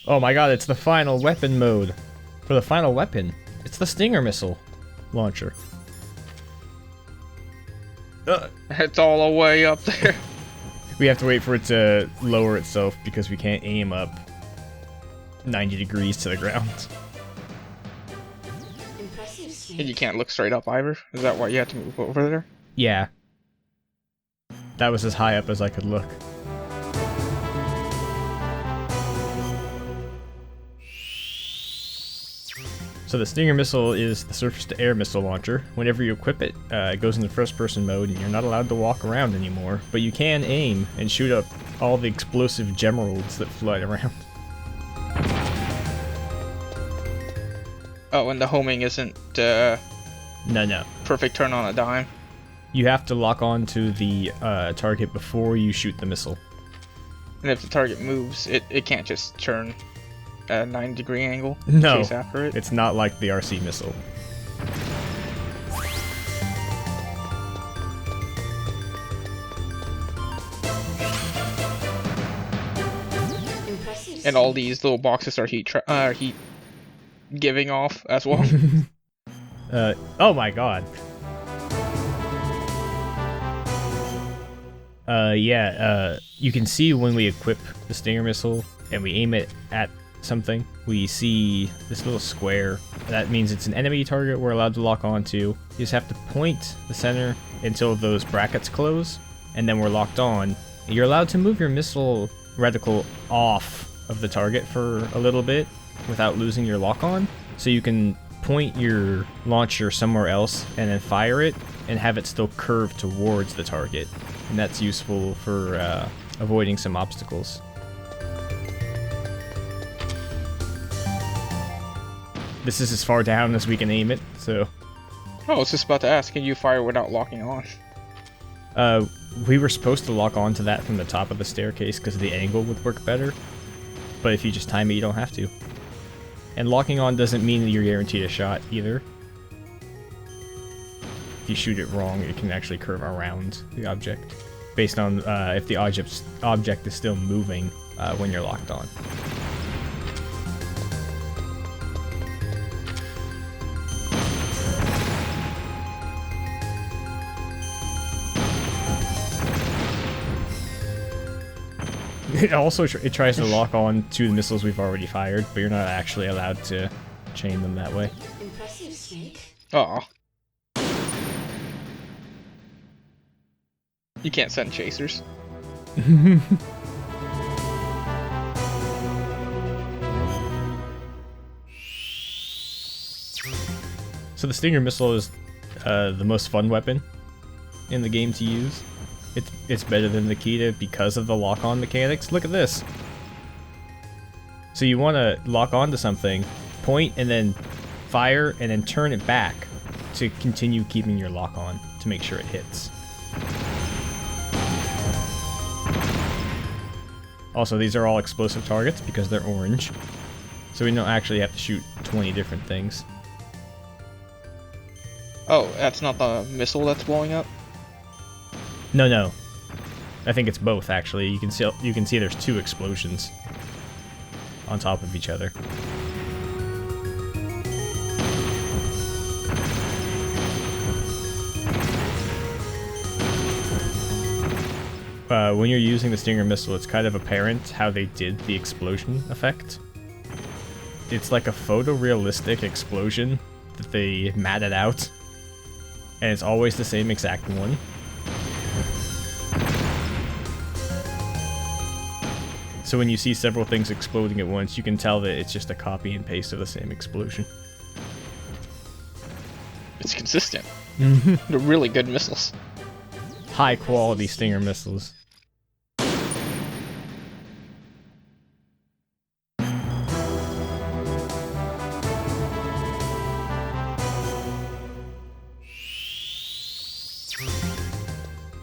Oh my god, it's the final weapon mode. For the final weapon, it's the Stinger missile launcher. It's all the way up there. We have to wait for it to lower itself because we can't aim up 90 degrees to the ground. And you can't look straight up either? Is that why you have to move over there? Yeah. That was as high up as I could look. So the Stinger missile is the surface-to-air missile launcher. Whenever you equip it, it goes into first-person mode and you're not allowed to walk around anymore. But you can aim and shoot up all the explosive gemeralds that fly around. Oh, and the homing isn't, No. perfect turn on a dime? You have to lock on to the target before you shoot the missile. And if the target moves, it can't just turn a 90-degree angle? No, Chase after it? it's not like the RC missile. And all these little boxes are heat giving off as well. Oh my god. You can see when we equip the Stinger missile and we aim it at something, we see this little square. That means it's an enemy target we're allowed to lock onto. You just have to point the center until those brackets close, and then we're locked on. You're allowed to move your missile reticle off of the target for a little bit without losing your lock on, so you can point your launcher somewhere else and then fire it and have it still curve towards the target, and that's useful for avoiding some obstacles. This is as far down as we can aim it, so... Oh, I was just about to ask, can you fire without locking on? We were supposed to lock on to that from the top of the staircase because the angle would work better, but if you just time it, you don't have to. And locking on doesn't mean that you're guaranteed a shot, either. If you shoot it wrong, it can actually curve around the object, based on if the object is still moving when you're locked on. It also it tries to lock on to the missiles we've already fired, but you're not actually allowed to chain them that way. Impressive, Snake. Aw. You can't send chasers. So the Stinger missile is the most fun weapon in the game to use. It's better than the Kita because of the lock-on mechanics. Look at this. So you want to lock onto something, point, and then fire, and then turn it back to continue keeping your lock on to make sure it hits. Also, these are all explosive targets because they're orange, so we don't actually have to shoot 20 different things. Oh, that's not the missile that's blowing up? No. I think it's both, actually. You can see there's two explosions on top of each other. When you're using the Stinger missile, it's kind of apparent how they did the explosion effect. It's like a photorealistic explosion that they matted out, and it's always the same exact one. So when you see several things exploding at once, you can tell that it's just a copy and paste of the same explosion. It's consistent. They're really good missiles. High quality Stinger missiles.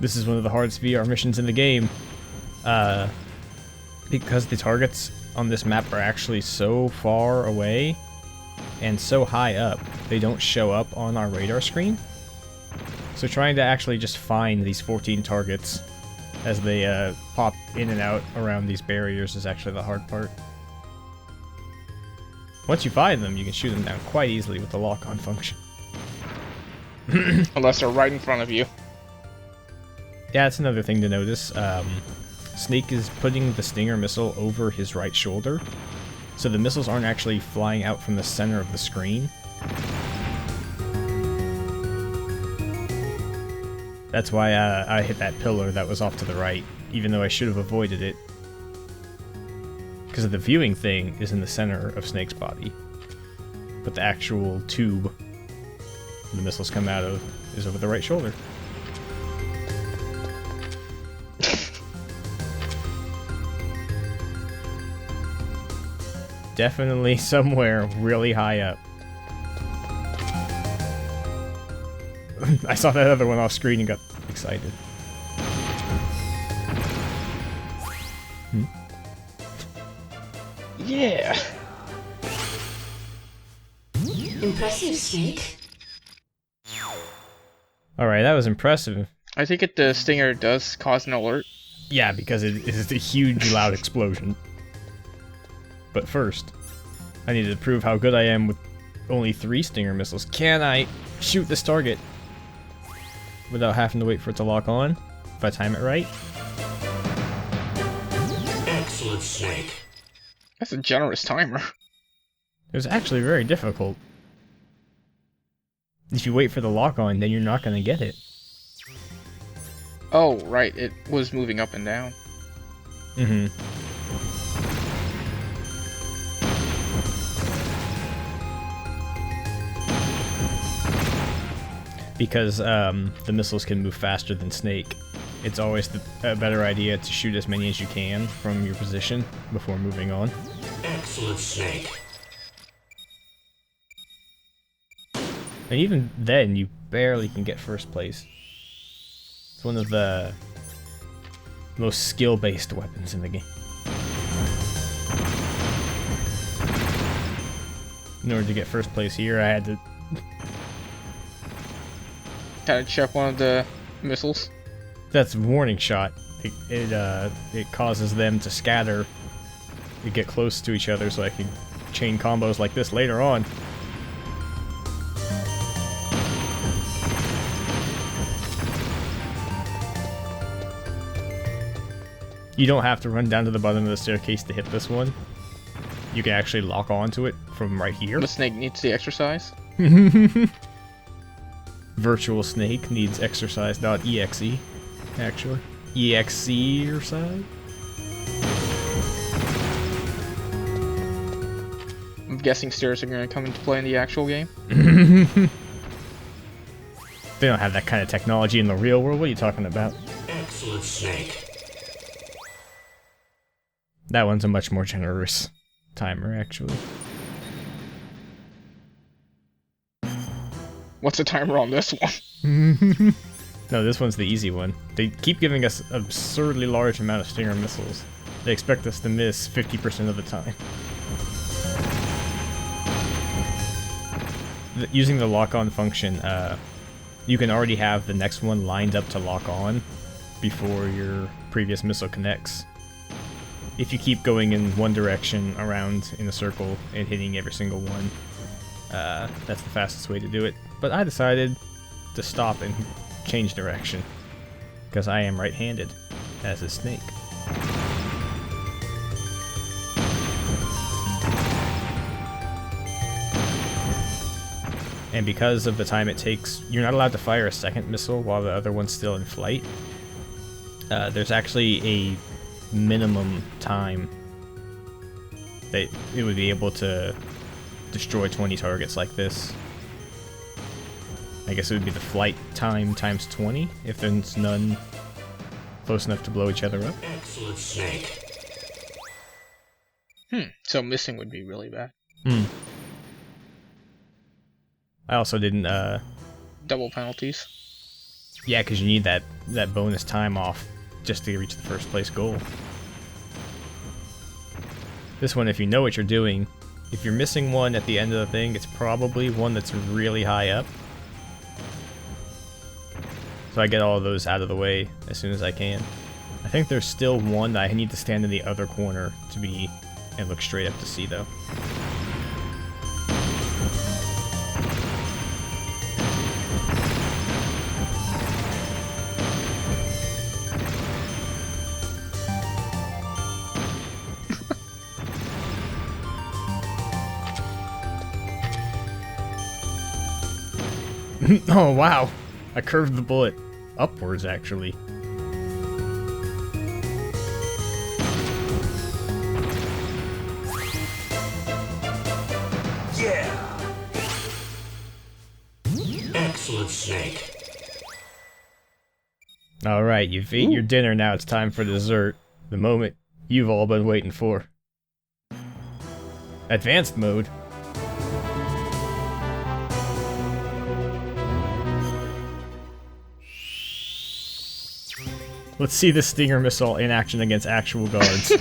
This is one of the hardest VR missions in the game. Because the targets on this map are actually so far away and so high up, they don't show up on our radar screen. So trying to actually just find these 14 targets as they pop in and out around these barriers is actually the hard part. Once you find them, you can shoot them down quite easily with the lock-on function. Unless they're right in front of you. Yeah, that's another thing to notice. Snake is putting the Stinger missile over his right shoulder, so the missiles aren't actually flying out from the center of the screen. That's why I hit that pillar that was off to the right, even though I should have avoided it. Because the viewing thing is in the center of Snake's body, but the actual tube the missiles come out of is over the right shoulder. Definitely somewhere really high up. I saw that other one off screen and got excited. Yeah. Impressive, Snake. Alright, that was impressive. I think the Stinger does cause an alert. Yeah, because it is a huge loud explosion. But first, I need to prove how good I am with only 3 Stinger missiles. Can I shoot this target without having to wait for it to lock on, if I time it right? Excellent, Snake. That's a generous timer. It was actually very difficult. If you wait for the lock on, then you're not going to get it. Oh, right. It was moving up and down. Mm-hmm. Because the missiles can move faster than Snake, it's always a better idea to shoot as many as you can from your position before moving on. Excellent, Snake. And even then, you barely can get first place. It's one of the most skill-based weapons in the game. In order to get first place here, I had to... Gotta check one of the missiles. That's warning shot. It causes them to scatter and get close to each other so I can chain combos like this later on. You don't have to run down to the bottom of the staircase to hit this one. You can actually lock onto it from right here. The Snake needs the exercise. Virtual Snake needs exercise.exe, actually. EXE or something? I'm guessing stairs are going to come into play in the actual game. They don't have that kind of technology in the real world. What are you talking about? Excellent, Snake. That one's a much more generous timer, actually. What's the timer on this one? No, this one's the easy one. They keep giving us an absurdly large amount of Stinger missiles. They expect us to miss 50% of the time. Using the lock-on function, you can already have the next one lined up to lock on before your previous missile connects. If you keep going in one direction around in a circle and hitting every single one, that's the fastest way to do it. But I decided to stop and change direction, because I am right-handed, as is Snake. And because of the time it takes, you're not allowed to fire a second missile while the other one's still in flight. There's actually a minimum time that it would be able to destroy 20 targets like this. I guess it would be the flight time times 20 if there's none close enough to blow each other up. Excellent, Snake. So missing would be really bad. I also didn't, Double penalties. yeah, because you need that bonus time off just to reach the first place goal. This one, if you know what you're doing, if you're missing one at the end of the thing, it's probably one that's really high up. So I get all of those out of the way as soon as I can. I think there's still one that I need to stand in the other corner to be and look straight up to see, though. Oh, wow. I curved the bullet upwards, actually. Yeah. Excellent, Snake. Alright, you've ate your dinner, now it's time for dessert. The moment you've all been waiting for. Advanced mode. Let's see the Stinger missile in action against actual guards.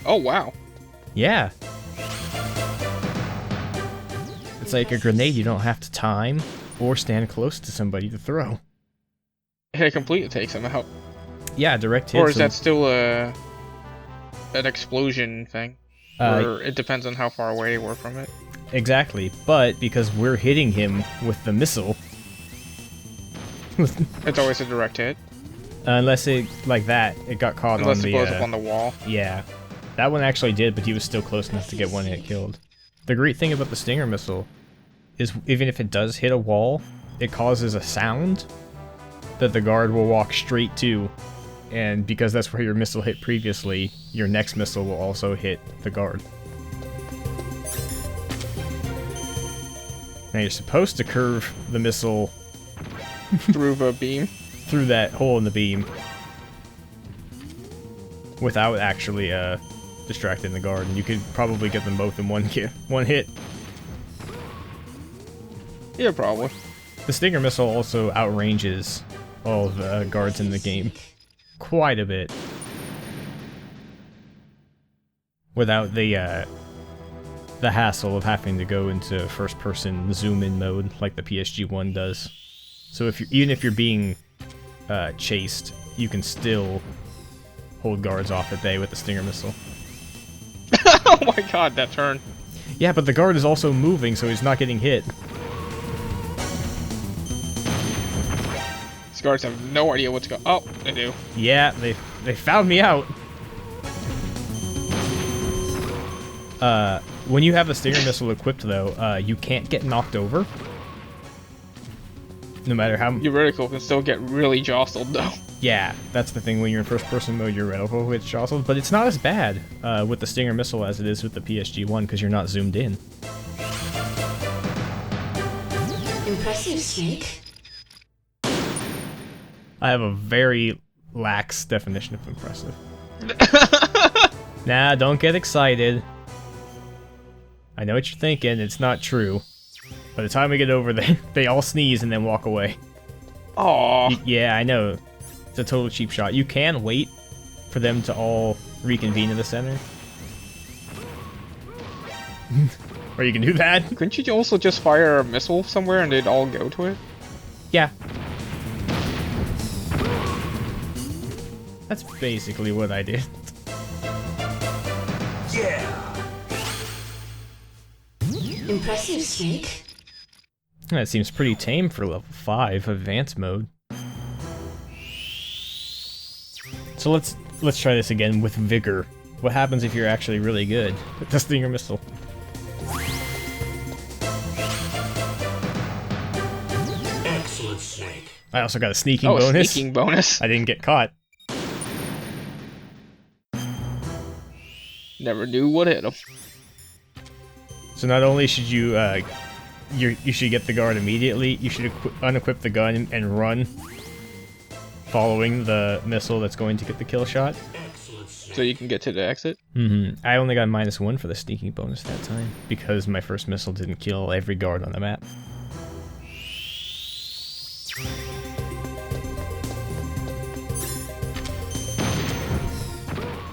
Oh, wow. Yeah. It's like a grenade you don't have to time or stand close to somebody to throw. Hit completely takes him out. Yeah, direct hit. Or is that still an explosion thing? Or it depends on how far away they were from it. Exactly, but because we're hitting him with the missile... It's always a direct hit. Unless it, like that, it got caught Unless on the... it blows up on the wall. Yeah. That one actually did, but he was still close enough to get one hit killed. The great thing about the Stinger missile is even if it does hit a wall, it causes a sound that the guard will walk straight to, and because that's where your missile hit previously, your next missile will also hit the guard. Now you're supposed to curve the missile Through the beam. through that hole in the beam without actually distracting the guard, and you could probably get them both in one hit. Yeah, probably. The Stinger missile also outranges all of the guards in the game quite a bit without the hassle of having to go into first-person zoom-in mode like the PSG-1 does. So even if you're being chased, you can still hold guards off at bay with the Stinger missile. Oh my god, that turn. Yeah, but the guard is also moving, so he's not getting hit. These guards have no idea what's going. Oh, they do. Yeah, they found me out. When you have the Stinger missile equipped, though, you can't get knocked over. No matter how... Your reticle can still get really jostled, though. Yeah, that's the thing. When you're in first-person mode, your reticle gets jostled, but it's not as bad with the Stinger missile as it is with the PSG-1 because you're not zoomed in. Impressive, Snake. I have a very lax definition of impressive. Nah, don't get excited. I know what you're thinking. It's not true. By the time we get over there, they all sneeze and then walk away. Aww. Yeah, I know. It's a total cheap shot. You can wait for them to all reconvene in the center. Or you can do that. Couldn't you also just fire a missile somewhere and they'd all go to it? Yeah. That's basically what I did. Yeah. Impressive, Snake. That seems pretty tame for level 5 advanced mode. So let's try this again with vigor. What happens if you're actually really good at the Stinger missile? Excellent, Snake. I also got a sneaking Oh, bonus. sneaking bonus. I didn't get caught. Never knew what hit him. So not only should you you should get the guard immediately, you should unequip the gun and run, following the missile that's going to get the kill shot. Excellent, Snake. So you can get to the exit. I only got -1 for the sneaking bonus that time because my first missile didn't kill every guard on the map.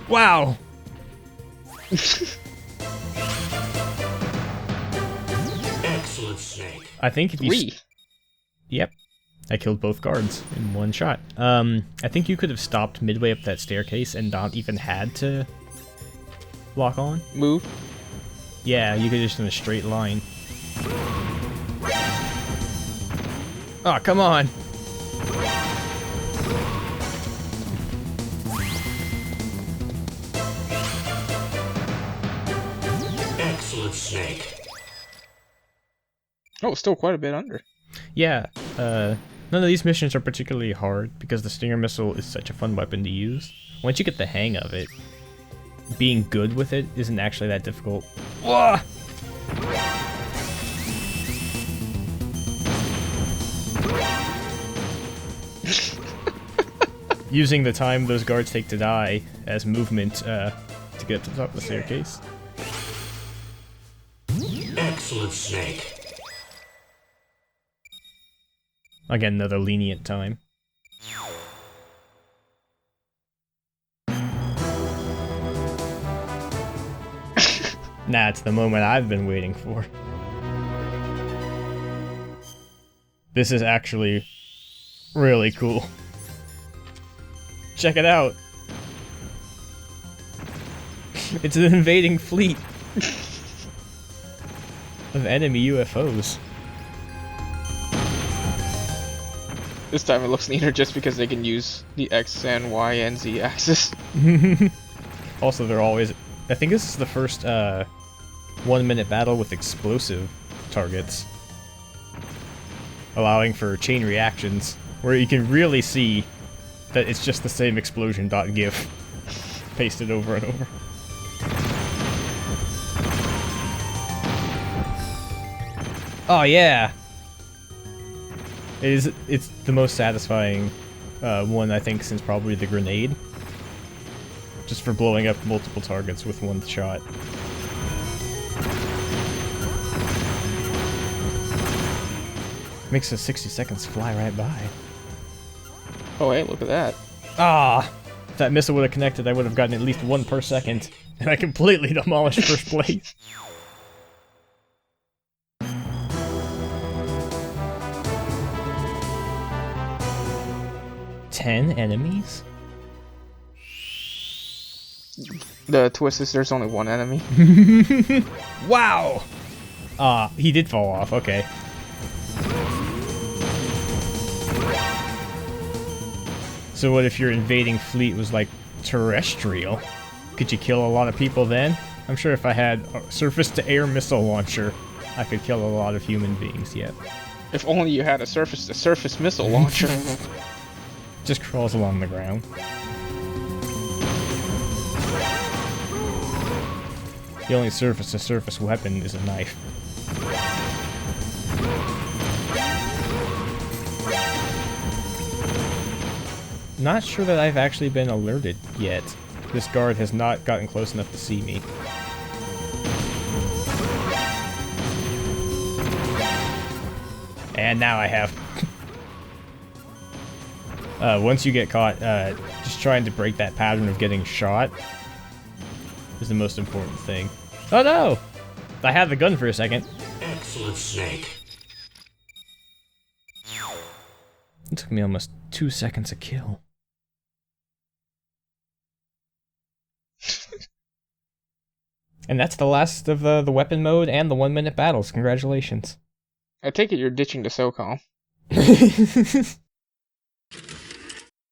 Wow! Excellent, Snake. I think if you... 3. Yep. I killed both guards in one shot. I think you could have stopped midway up that staircase and not even had to lock on. Move. Yeah, you could just in a straight line. Oh, come on! Excellent, Snake. Oh, still quite a bit under. Yeah, none of these missions are particularly hard because the Stinger Missile is such a fun weapon to use. Once you get the hang of it, being good with it isn't actually that difficult. Whoa! Using the time those guards take to die as movement to get to the top of the staircase. Excellent, Snake. Again, another lenient time. Nah, it's the moment I've been waiting for. This is actually really cool. Check it out. It's an invading fleet of enemy UFOs. This time it looks neater just because they can use the X and Y and Z axis. Also, they're always... I think this is the first 1-minute battle with explosive targets, allowing for chain reactions, where you can really see that it's just the same explosion.gif pasted over and over. Oh yeah! It's the most satisfying one, I think, since probably the grenade. Just for blowing up multiple targets with one shot. Makes the 60 seconds fly right by. Oh hey, look at that. Ah! If that missile would have connected, I would have gotten at least 1 per second, and I completely demolished first place. Ten enemies? The twist is there's only one enemy. Wow! He did fall off, okay. So what if your invading fleet was like terrestrial? Could you kill a lot of people then? I'm sure if I had a surface-to-air missile launcher, I could kill a lot of human beings, yet. If only you had a surface-to-surface missile launcher. Just crawls along the ground. The only surface-to-surface weapon is a knife. Not sure that I've actually been alerted yet. This guard has not gotten close enough to see me. And now I have. Once you get caught, just trying to break that pattern of getting shot is the most important thing. Oh no! I had the gun for a second. Excellent, Snake. It took me almost 2 seconds to kill. And that's the last of the weapon mode and the 1-minute battles. Congratulations. I take it you're ditching the SOCOM.